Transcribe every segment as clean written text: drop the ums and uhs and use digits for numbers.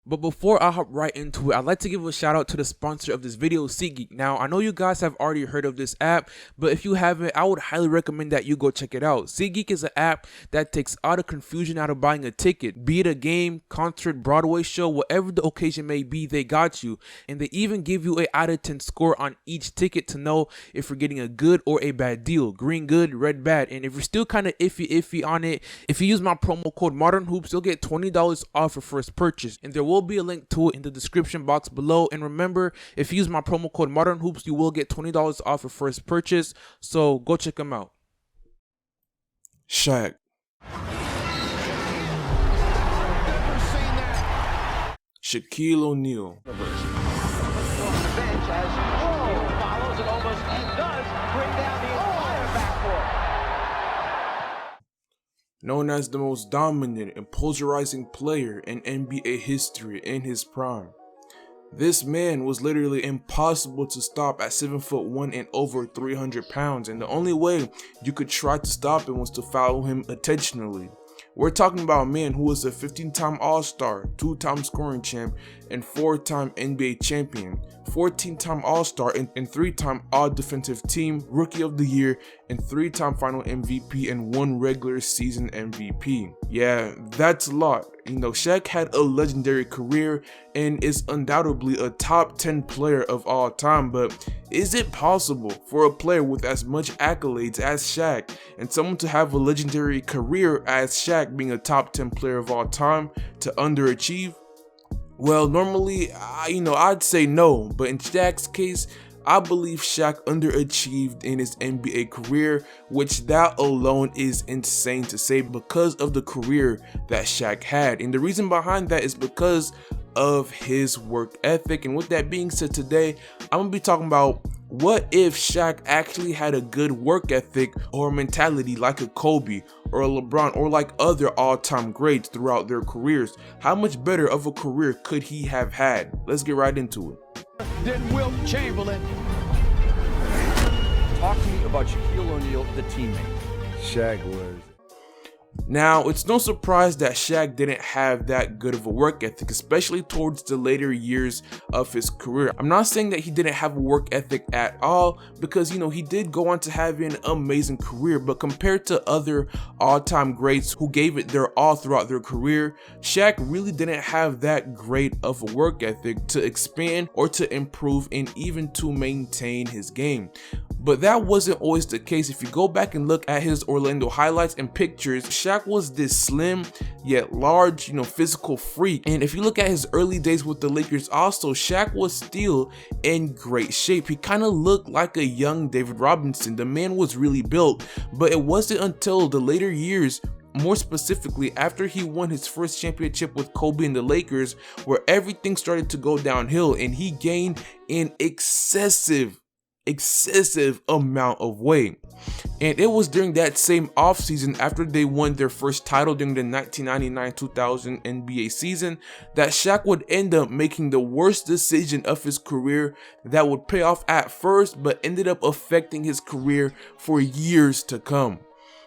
But before I hop right into it, I'd like to give a shout out to the sponsor of this video, SeatGeek. Now, I know you guys have already heard of this app, but if you haven't, I would highly recommend that you go check it out. SeatGeek is an app that takes all the confusion out of buying a ticket. Be it a game, concert, Broadway show, whatever the occasion may be, they got you. And they even give you a out of 10 score on each ticket to know if you're getting a good or a bad deal. Green good, red bad. And if you're still kind of iffy on it, if you use my promo code ModernHoops, you'll get $20 off your first purchase. And there will be a link to it in the description box below. And remember, if you use my promo code ModernHoops, you will get $20 off your first purchase. So go check them out. Shaq. Shaquille O'Neal. Known as the most dominant and polarizing player in NBA history in his prime. This man was literally impossible to stop at 7'1" and over 300 pounds, and the only way you could try to stop him was to foul him intentionally. We're talking about a man who was a 15-time All-Star, 2-time scoring champ, and 4-time NBA champion, 14-time All-Star and 3-time All-Defensive Team, Rookie of the Year, and 3-time Final MVP and 1 regular season MVP. Yeah, that's a lot. You know, Shaq had a legendary career and is undoubtedly a top 10 player of all time, but is it possible for a player with as much accolades as Shaq and someone to have a legendary career as Shaq being a top 10 player of all time to underachieve? Well, normally, I'd say no, but in Shaq's case, I believe Shaq underachieved in his NBA career, which that alone is insane to say because of the career that Shaq had. And the reason behind that is because of his work ethic. And with that being said, today, I'm going to be talking about what if Shaq actually had a good work ethic or mentality like a Kobe or a LeBron or like other all-time greats throughout their careers. How much better of a career could he have had? Let's get right into it. Then Wilt Chamberlain. Talk to me about Shaquille O'Neal, the teammate. Shaq was. Now, it's no surprise that Shaq didn't have that good of a work ethic, especially towards the later years of his career. I'm not saying that he didn't have a work ethic at all, because, he did go on to have an amazing career, but compared to other all-time greats who gave it their all throughout their career, Shaq really didn't have that great of a work ethic to expand or to improve and even to maintain his game. But that wasn't always the case. If you go back and look at his Orlando highlights and pictures, Shaq was this slim yet large, physical freak. And if you look at his early days with the Lakers also, Shaq was still in great shape. He kind of looked like a young David Robinson. The man was really built, but it wasn't until the later years, more specifically after he won his first championship with Kobe and the Lakers, where everything started to go downhill and he gained an excessive amount of weight. And it was during that same offseason, after they won their first title during the 1999-2000 NBA season, that Shaq would end up making the worst decision of his career that would pay off at first but ended up affecting his career for years to come.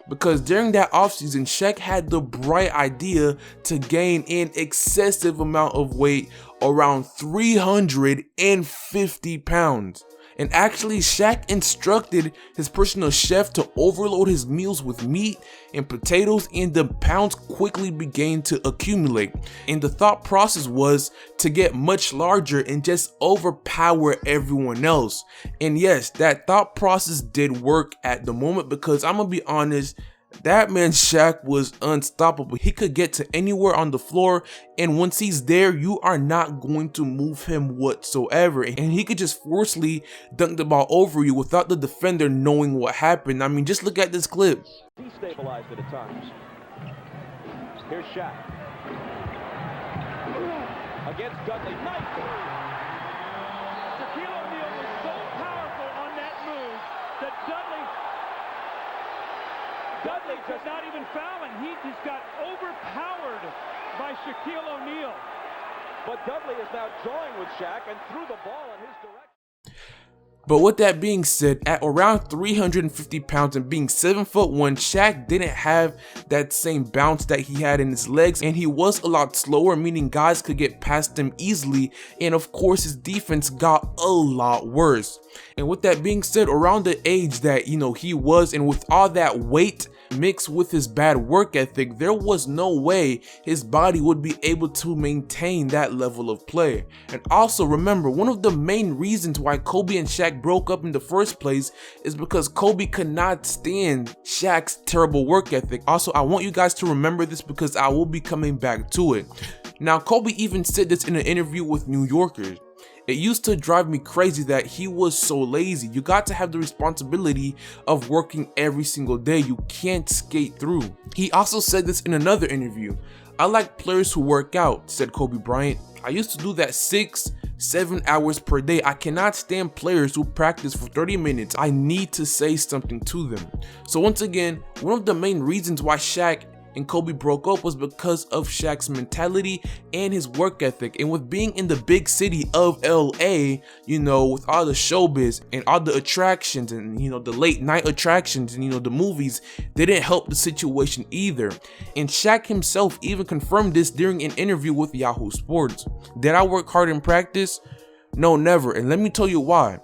Because during that offseason, Shaq had the bright idea to gain an excessive amount of weight, around 350 pounds. And actually, Shaq instructed his personal chef to overload his meals with meat and potatoes, and the pounds quickly began to accumulate. And the thought process was to get much larger and just overpower everyone else. And yes, that thought process did work at the moment, because I'm gonna be honest, that man Shaq was unstoppable. He could get to anywhere on the floor, and once he's there, you are not going to move him whatsoever. And he could just forcefully dunk the ball over you without the defender knowing what happened. I mean, just look at this clip. Destabilized it at times. Here's Shaq. Against Dudley. Nice. Shaquille O'Neal was so powerful on that move that Dudley could not even foul, and he just got overpowered by Shaquille O'Neal. But Dudley is now drawing with Shaq and threw the ball in his direction. But with that being said, at around 350 pounds and being 7'1", Shaq didn't have that same bounce that he had in his legs, and he was a lot slower, meaning guys could get past him easily, and of course his defense got a lot worse. And with that being said, around the age that he was, and with all that weight mixed with his bad work ethic, there was no way his body would be able to maintain that level of play. And also remember, one of the main reasons why Kobe and Shaq broke up in the first place is because Kobe could not stand Shaq's terrible work ethic. Also, I want you guys to remember this because I will be coming back to it. Now, Kobe even said this in an interview with New Yorker. It used to drive me crazy that he was so lazy. You got to have the responsibility of working every single day. You can't skate through. He also said this in another interview. I like players who work out, said Kobe Bryant. I used to do that 6-7 hours per day. I cannot stand players who practice for 30 minutes. I need to say something to them. So once again, one of the main reasons why Shaq and Kobe broke up was because of Shaq's mentality and his work ethic. And with being in the big city of LA, with all the showbiz and all the attractions and the late night attractions and the movies, didn't help the situation either. And Shaq himself even confirmed this during an interview with Yahoo Sports. Did I work hard in practice? No, never. And let me tell you why.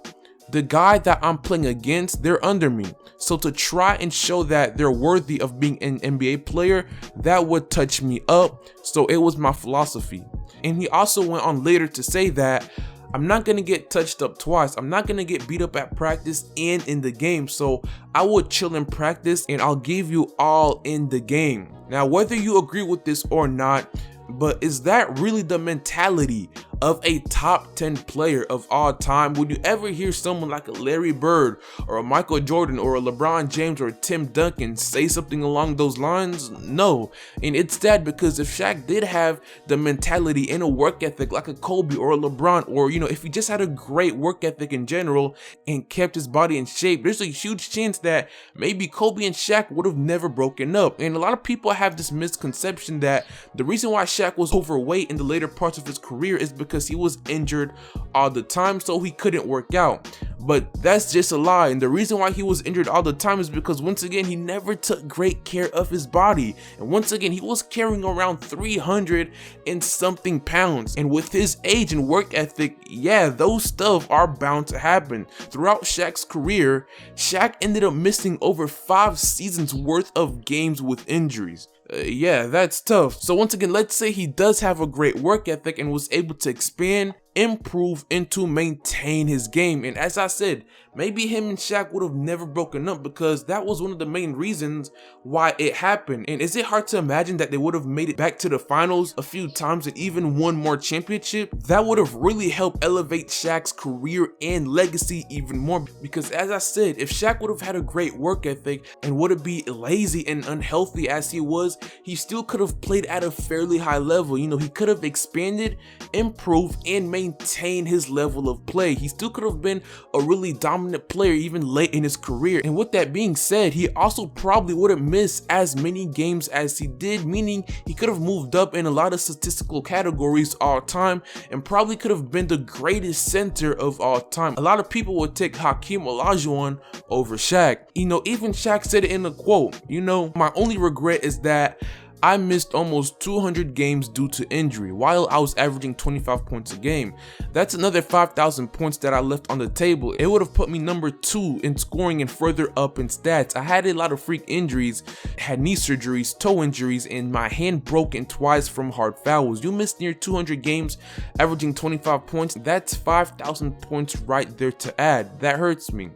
The guy that I'm playing against, they're under me. So to try and show that they're worthy of being an NBA player, that would touch me up. So it was my philosophy. And he also went on later to say that I'm not going to get touched up twice. I'm not going to get beat up at practice and in the game. So I would chill in practice and I'll give you all in the game. Now, whether you agree with this or not, but is that really the mentality of a top 10 player of all time? Would you ever hear someone like a Larry Bird or a Michael Jordan or a LeBron James or a Tim Duncan say something along those lines? No. And it's sad because if Shaq did have the mentality and a work ethic like a Kobe or a LeBron, or if he just had a great work ethic in general and kept his body in shape, there's a huge chance that maybe Kobe and Shaq would have never broken up. And a lot of people have this misconception that the reason why Shaq was overweight in the later parts of his career is because he was injured all the time, so he couldn't work out. But that's just a lie. And the reason why he was injured all the time is because, once again, he never took great care of his body. And once again, he was carrying around 300 and something pounds. And with his age and work ethic, yeah, those stuff are bound to happen. Throughout Shaq's career, Shaq ended up missing over 5 seasons worth of games with injuries. Yeah, that's tough. So once again, let's say he does have a great work ethic and was able to expand, improve, and to maintain his game. And as I said, maybe him and Shaq would have never broken up because that was one of the main reasons why it happened. And is it hard to imagine that they would have made it back to the finals a few times and even won more championship? That would have really helped elevate Shaq's career and legacy even more, because as I said, if Shaq would have had a great work ethic and wouldn't be lazy and unhealthy as he was, he still could have played at a fairly high level. He could have expanded, improved, and maintained his level of play. He still could have been a really dominant player even late in his career. And with that being said, he also probably wouldn't miss as many games as he did, meaning he could have moved up in a lot of statistical categories all time and probably could have been the greatest center of all time. A lot of people would take Hakeem Olajuwon over Shaq. Even Shaq said it in a quote, my only regret is that I missed almost 200 games due to injury while I was averaging 25 points a game. That's another 5,000 points that I left on the table. It would have put me number 2 in scoring and further up in stats. I had a lot of freak injuries, had knee surgeries, toe injuries, and my hand broken twice from hard fouls. You missed near 200 games, averaging 25 points. That's 5,000 points right there to add. That hurts me.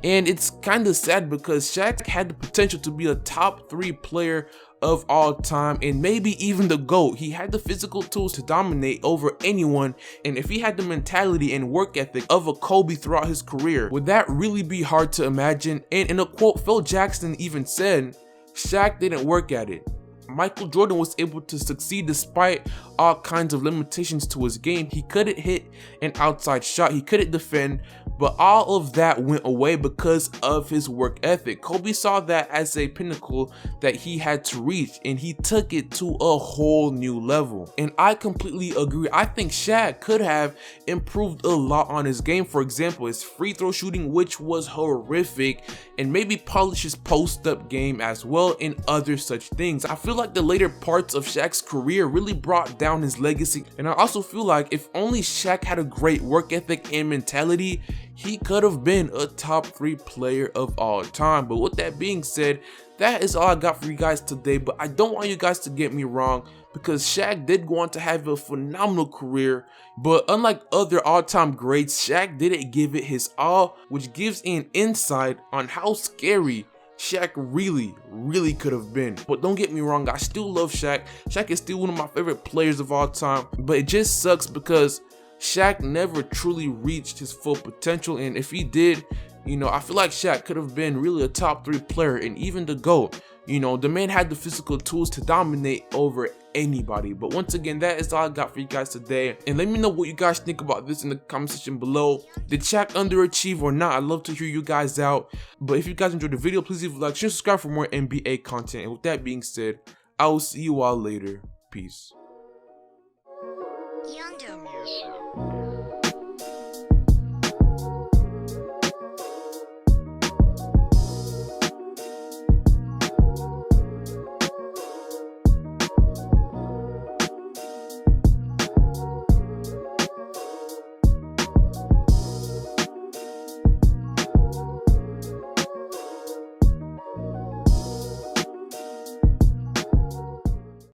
And it's kind of sad because Shaq had the potential to be a top 3 player of all time and maybe even the GOAT. He had the physical tools to dominate over anyone, and if he had the mentality and work ethic of a Kobe throughout his career, would that really be hard to imagine? And in a quote, Phil Jackson even said, Shaq didn't work at it. Michael Jordan was able to succeed despite all kinds of limitations to his game. He couldn't hit an outside shot, he couldn't defend, but all of that went away because of his work ethic. Kobe saw that as a pinnacle that he had to reach, and he took it to a whole new level. And I completely agree. I think Shaq could have improved a lot on his game. For example, his free throw shooting, which was horrific, and maybe polish his post-up game as well, and other such things. I feel like the later parts of Shaq's career really brought down his legacy, and I also feel like if only Shaq had a great work ethic and mentality, he could have been a top 3 player of all time. But with that being said, that is all I got for you guys today. But I don't want you guys to get me wrong, because Shaq did go on to have a phenomenal career, but unlike other all-time greats, Shaq didn't give it his all, which gives an insight on how scary Shaq really could have been. But don't get me wrong, I still love Shaq. Shaq is still one of my favorite players of all time, but it just sucks because Shaq never truly reached his full potential, and if he did, you know, I feel like Shaq could have been really a top 3 player and even the GOAT. You know, the man had the physical tools to dominate over anybody. But once again, that is all I got for you guys today. And let me know what you guys think about this in the comment section below. Did Shaq underachieve or not? I'd love to hear you guys out. But if you guys enjoyed the video, please leave a like, share, subscribe for more NBA content. And with that being said, I will see you all later. Peace. Yondo.